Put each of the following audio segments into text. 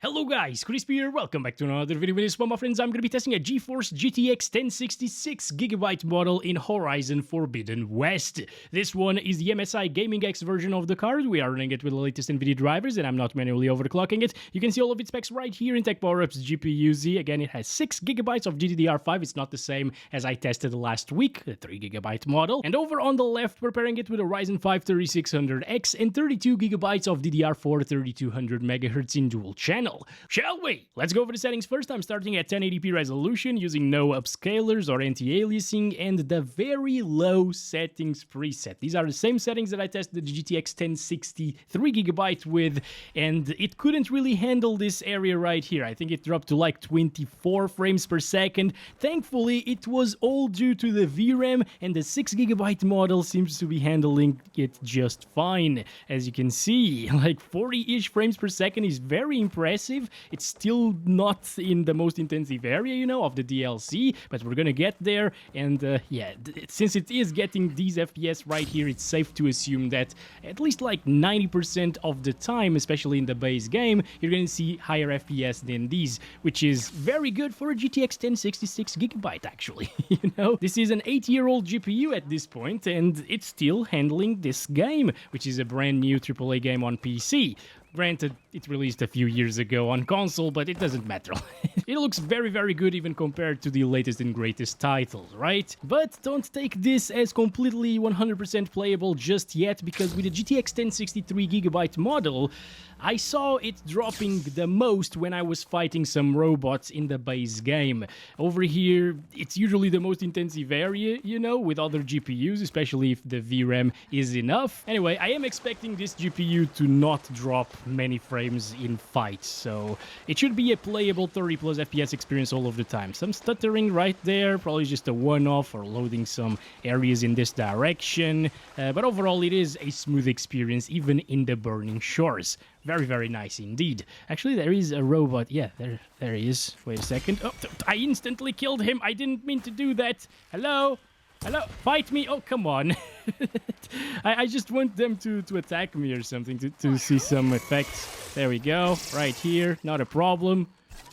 Hello guys, Crispy here, welcome back to another video. With this one, my friends, I'm going to be testing a GeForce GTX 1066GB model in Horizon Forbidden West. This one is the MSI Gaming X version of the card. We are running it with the latest Nvidia drivers and I'm not manually overclocking it. You can see all of its specs right here in Tech Power-Up's GPU-Z. Again, it has 6GB of GDDR5. It's not the same as I tested last week, the 3GB model. And over on the left, we're pairing it with a Ryzen 5 3600X and 32GB of DDR4 3200MHz in dual channel. Shall we? Let's go over the settings first. I'm starting at 1080p resolution using no upscalers or anti-aliasing and the very low settings preset. These are the same settings that I tested the GTX 1063GB with, and it couldn't really handle this area right here. I think it dropped to like 24 frames per second. Thankfully, it was all due to the VRAM, and the 6GB model seems to be handling it just fine. As you can see, like 40-ish frames per second is very impressive. It's still not in the most intensive area, you know, of the DLC, but we're gonna get there. And yeah, since it is getting these FPS right here, it's safe to assume that at least like 90% of the time, especially in the base game, you're gonna see higher FPS than these, which is very good for a GTX 1066GB actually. You know, this is an 8-year-old GPU at this point, and it's still handling this game, which is a brand new AAA game on PC. Granted, it released a few years ago on console, but it doesn't matter. It looks very, very good even compared to the latest and greatest titles, right? But don't take this as completely 100% playable just yet, because with the GTX 1063GB model, I saw it dropping the most when I was fighting some robots in the base game. Over here, it's usually the most intensive area, you know, with other GPUs, especially if the VRAM is enough. Anyway, I am expecting this GPU to not drop many frames in fights, so it should be a playable 30 plus FPS experience all of the time. Some stuttering right there, probably just a one-off or loading some areas in this direction, but overall it is a smooth experience even in the burning shores. Very, very nice indeed. Actually, there is a robot. Yeah, there he is. Wait a second. Oh, I instantly killed him. I didn't mean to do that. Hello? Hello? Fight me? Oh, come on. I just want them to attack me or something, to see some effects. There we go. Right here. Not a problem.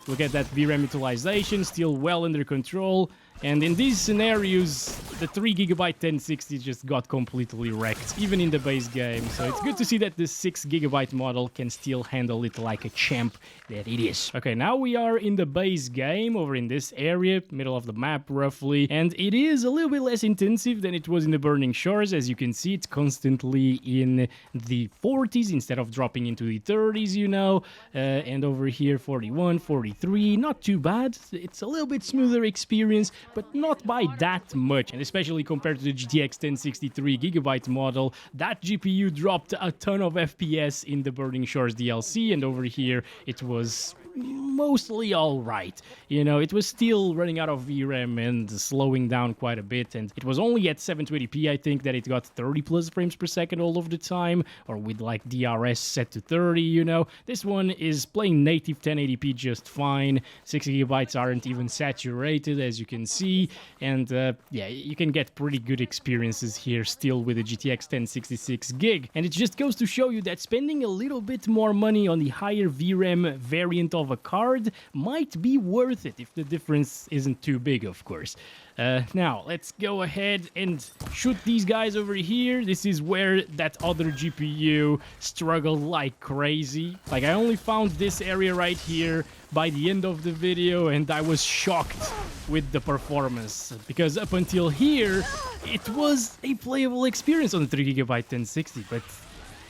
Look at that VRAM utilization. Still well under control. And in these scenarios, the 3GB 1060 just got completely wrecked, even in the base game. So it's good to see that the 6GB model can still handle it like a champ that it is. Okay, now we are in the base game, over in this area, middle of the map roughly. And it is a little bit less intensive than it was in the Burning Shores. As you can see, it's constantly in the 40s instead of dropping into the 30s, you know. And over here, 41, 43, not too bad. It's a little bit smoother experience, but not by that much, and especially compared to the GTX 1063GB model, that GPU dropped a ton of FPS in the Burning Shores DLC, and over here it was mostly alright. You know, it was still running out of VRAM and slowing down quite a bit, and it was only at 720p, I think, that it got 30 plus frames per second all of the time, or with like DRS set to 30, you know. This one is playing native 1080p just fine. 6GB aren't even saturated, as you can see, and yeah, you can get pretty good experiences here still with the GTX 1066GB. And it just goes to show you that spending a little bit more money on the higher VRAM variant of a card might be worth it if the difference isn't too big, of course. Now, let's go ahead and shoot these guys over here. This is where that other GPU struggled like crazy. Like, I only found this area right here by the end of the video, and I was shocked with the performance, because up until here, it was a playable experience on the 3GB 1060, but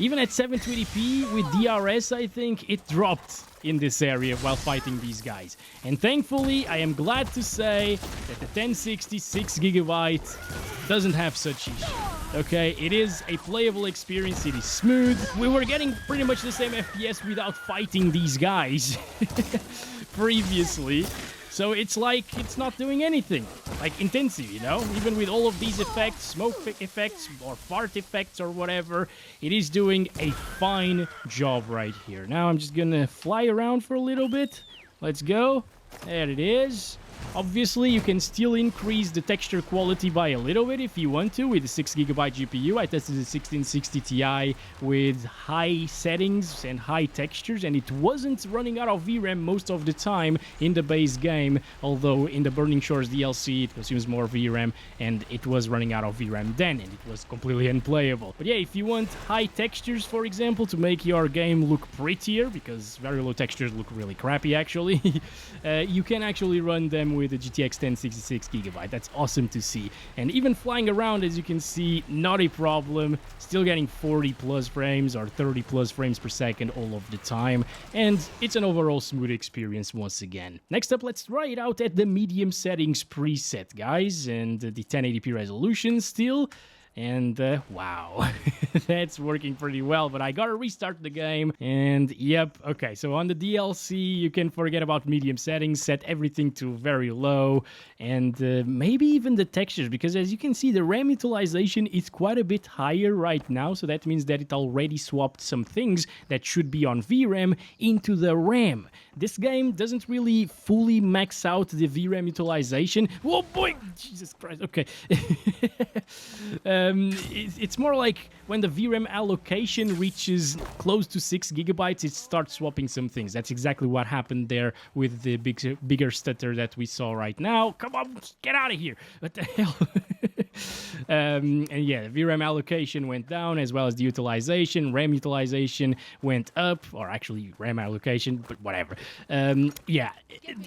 even at 720p with DRS, I think it dropped in this area while fighting these guys. And thankfully, I am glad to say that the 1066GB doesn't have such issues. Okay, it is a playable experience, it is smooth. We were getting pretty much the same FPS without fighting these guys previously. So it's like it's not doing anything, like intensive, you know? Even with all of these effects, smoke effects or fart effects or whatever, it is doing a fine job right here. Now I'm just gonna fly around for a little bit. Let's go. There it is. Obviously, you can still increase the texture quality by a little bit if you want to with the 6GB GPU. I tested the 1660 Ti with high settings and high textures, and it wasn't running out of VRAM most of the time in the base game, although in the Burning Shores DLC it consumes more VRAM, and it was running out of VRAM then, and it was completely unplayable. But yeah, if you want high textures, for example, to make your game look prettier, because very low textures look really crappy actually, you can actually run them with the GTX 1066GB. That's awesome to see. And even flying around, as you can see, not a problem. Still getting 40 plus frames or 30 plus frames per second all of the time. And it's an overall smooth experience once again. Next up, let's try it out at the medium settings preset, guys. And the 1080p resolution still. And wow, that's working pretty well, but I gotta restart the game, and yep, okay, so on the DLC, you can forget about medium settings, set everything to very low, and maybe even the textures, because as you can see, the RAM utilization is quite a bit higher right now, so that means that it already swapped some things that should be on VRAM into the RAM. This game doesn't really fully max out the VRAM utilization. Oh boy, Jesus Christ, okay. It's more like when the VRAM allocation reaches close to 6GB, it starts swapping some things. That's exactly what happened there with the bigger stutter that we saw right now. Come on, get out of here. What the hell? And yeah, the VRAM allocation went down, as well as the utilization. RAM utilization went up, or actually RAM allocation, but whatever. Yeah,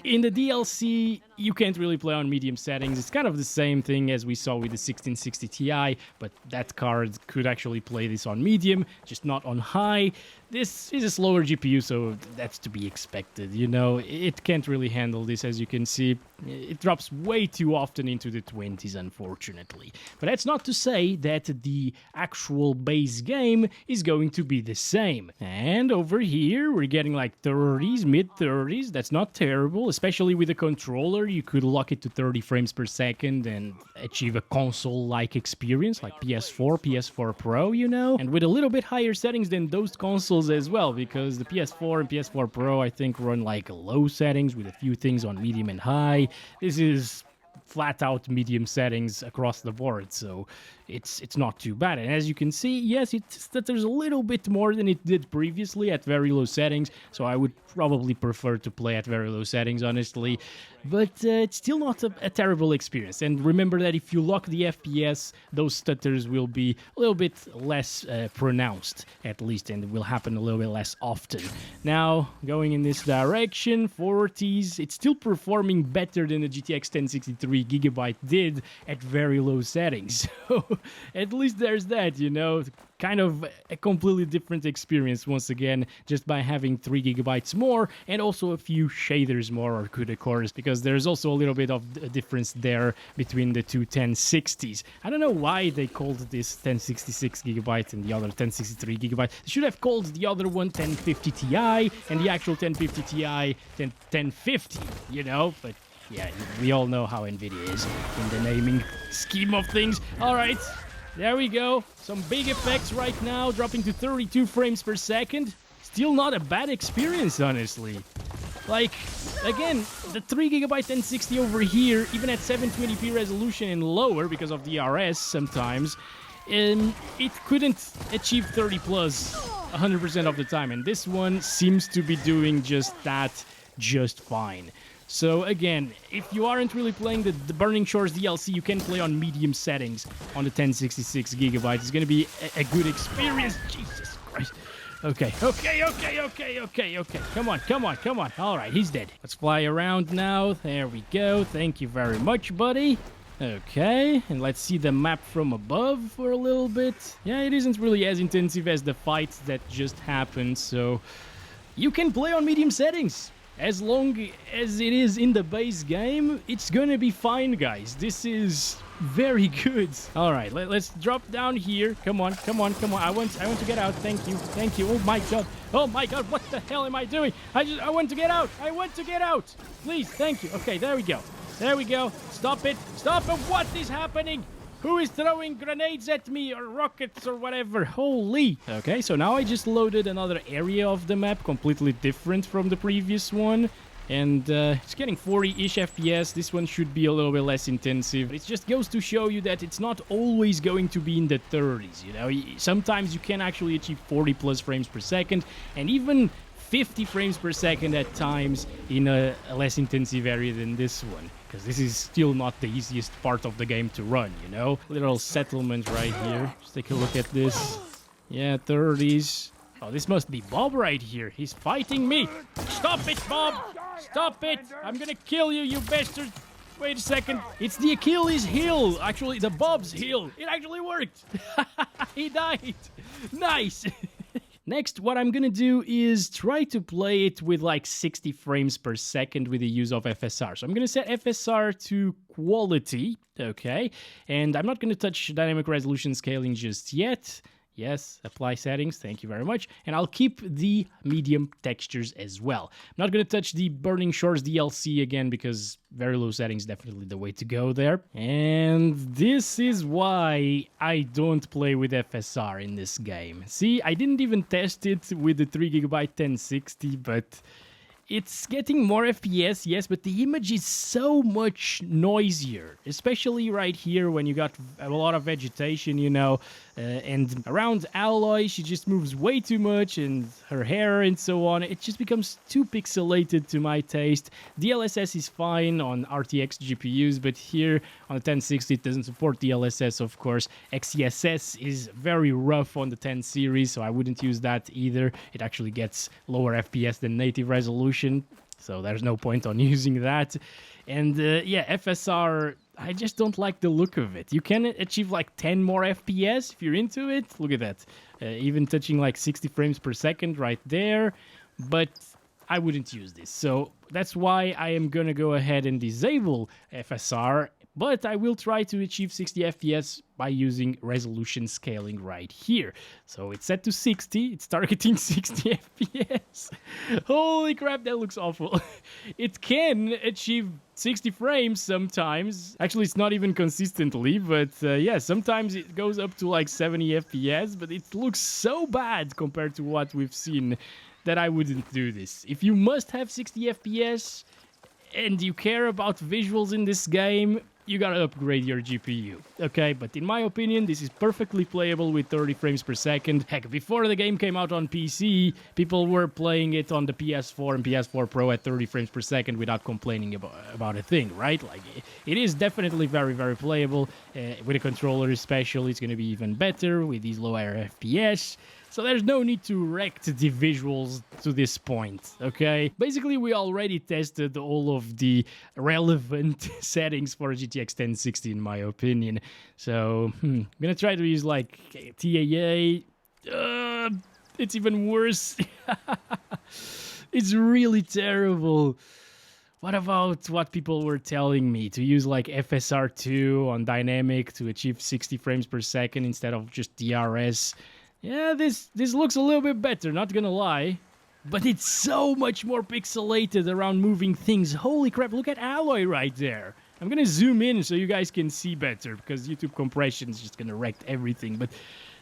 in the DLC, you can't really play on medium settings. It's kind of the same thing as we saw with the 1660 Ti, but that card could actually play this on medium, just not on high. This is a slower GPU, so that's to be expected, you know. It can't really handle this, as you can see. It drops way too often into the 20s, unfortunately. But that's not to say that the actual base game is going to be the same. And over here, we're getting like 30s, mid-30s. That's not terrible, especially with the controller. You could lock it to 30 frames per second and achieve a console-like experience, like PS4, PS4 Pro, you know? And with a little bit higher settings than those consoles as well, because the PS4 and PS4 Pro, I think, run like low settings with a few things on medium and high. This is flat out medium settings across the board, so it's not too bad. And as you can see, yes, it stutters a little bit more than it did previously at very low settings, so I would probably prefer to play at very low settings, honestly. But it's still not a terrible experience. And remember that if you lock the FPS, those stutters will be a little bit less pronounced, at least, and will happen a little bit less often. Now, going in this direction, 40s, it's still performing better than the GTX 1063GB did at very low settings. So at least there's that, you know, kind of a completely different experience once again, just by having 3GB more and also a few shaders more or CUDA cores, because there's also a little bit of a difference there between the two 1060s. I don't know why they called this 1066GB and the other 1063GB. They should have called the other one 1050 Ti and the actual 1050 Ti 1050, you know, but yeah, we all know how Nvidia is in the naming scheme of things. All right, there we go. Some big effects right now, dropping to 32 frames per second. Still not a bad experience, honestly. Like, again, the 3GB 1060 over here, even at 720p resolution and lower because of DRS sometimes, it couldn't achieve 30 plus 100% of the time. And this one seems to be doing just that just fine. So again, if you aren't really playing the Burning Shores DLC, you can play on medium settings on the 1066GB. It's going to be a good experience. Jesus Christ. Okay. Come on. All right, he's dead. Let's fly around now. There we go. Thank you very much, buddy. Okay, and let's see the map from above for a little bit. Yeah, it isn't really as intensive as the fights that just happened, so you can play on medium settings. As long as it is in the base game, it's gonna be fine, guys. This is very good. All right, let's drop down here. Come on. I want to get out. Thank you. Oh my god, what the hell am I doing? I want to get out. Please, thank you. Okay, there we go. Stop it. What is happening? Who is throwing grenades at me, or rockets, or whatever? Holy! Okay, so now I just loaded another area of the map, completely different from the previous one. and it's getting 40-ish FPS. This one should be a little bit less intensive. It just goes to show you that it's not always going to be in the 30s, you know. Sometimes you can actually achieve 40 plus frames per second, and even 50 frames per second at times in a less intensive area than this one, because this is still not the easiest part of the game to run, you know. Little settlement right here. Just take a look at this. Yeah, 30s. Oh, this must be Bob right here. He's fighting me. Stop it, Bob! Stop it! I'm gonna kill you, you bastard! Wait a second. It's the Achilles heel. Actually, the Bob's heel. It actually worked. He died. Nice. Next, what I'm gonna do is try to play it with like 60 frames per second with the use of FSR. So I'm gonna set FSR to quality, okay? And I'm not gonna touch dynamic resolution scaling just yet. Yes, apply settings, thank you very much. And I'll keep the medium textures as well. I'm not going to touch the Burning Shores DLC again because very low settings definitely the way to go there. And this is why I don't play with FSR in this game. See, I didn't even test it with the 3GB 1060, but it's getting more FPS, yes, but the image is so much noisier, especially right here when you got a lot of vegetation, you know, and around Alloy, she just moves way too much, and her hair and so on. It just becomes too pixelated to my taste. DLSS is fine on RTX GPUs, but here on the 1060 it doesn't support DLSS, of course. XeSS is very rough on the 10 series, so I wouldn't use that either. It actually gets lower FPS than native resolution, so there's no point on using that. And yeah, FSR, I just don't like the look of it. You can achieve like 10 more FPS if you're into it. Look at that. Even touching like 60 frames per second right there. But I wouldn't use this. So that's why I am going to go ahead and disable FSR. But I will try to achieve 60 FPS by using resolution scaling right here. So it's set to 60. It's targeting 60 FPS. Holy crap, that looks awful. It can achieve 60 frames sometimes. Actually, it's not even consistently, but yeah, sometimes it goes up to like 70 FPS, but it looks so bad compared to what we've seen that I wouldn't do this. If you must have 60 FPS and you care about visuals in this game, you gotta upgrade your GPU, okay? But in my opinion, this is perfectly playable with 30 frames per second. Heck, before the game came out on PC, people were playing it on the PS4 and PS4 Pro at 30 frames per second without complaining about a thing, right? Like, it is definitely very, very playable. With a controller especially, it's gonna be even better with these lower FPS. So there's no need to wreck the visuals to this point, okay? Basically, we already tested all of the relevant settings for GTX 1060, in my opinion. So, I'm gonna try to use, like, TAA. It's even worse. It's really terrible. What about what people were telling me? To use, like, FSR2 on dynamic to achieve 60 frames per second instead of just DRS. Yeah, this looks a little bit better, not gonna lie. But it's so much more pixelated around moving things. Holy crap, look at Alloy right there. I'm gonna zoom in so you guys can see better, because YouTube compression is just gonna wreck everything. But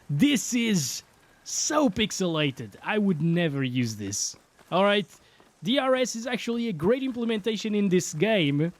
this is so pixelated. I would never use this. Alright, DRS is actually a great implementation in this game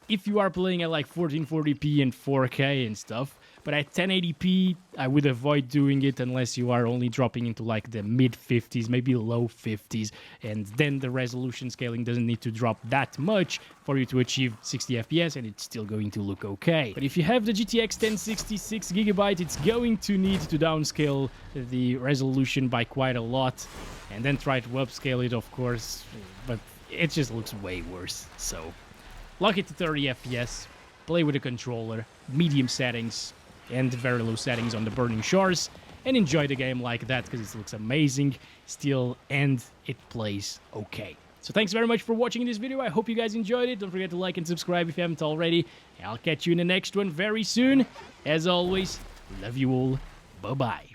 if you are playing at like 1440p and 4K and stuff. But at 1080p, I would avoid doing it unless you are only dropping into like the mid-50s, maybe low 50s. And then the resolution scaling doesn't need to drop that much for you to achieve 60 FPS, and it's still going to look okay. But if you have the GTX 1060 6GB, it's going to need to downscale the resolution by quite a lot. And then try to upscale it, of course. But it just looks way worse. So, lock it to 30 FPS. Play with a controller. Medium settings. And very low settings on the Burning Shores, and enjoy the game like that because it looks amazing still, and it plays okay. So thanks very much for watching this video. I hope you guys enjoyed it. Don't forget to like and subscribe if you haven't already. I'll catch you in the next one very soon. As always, love you all. Bye-bye.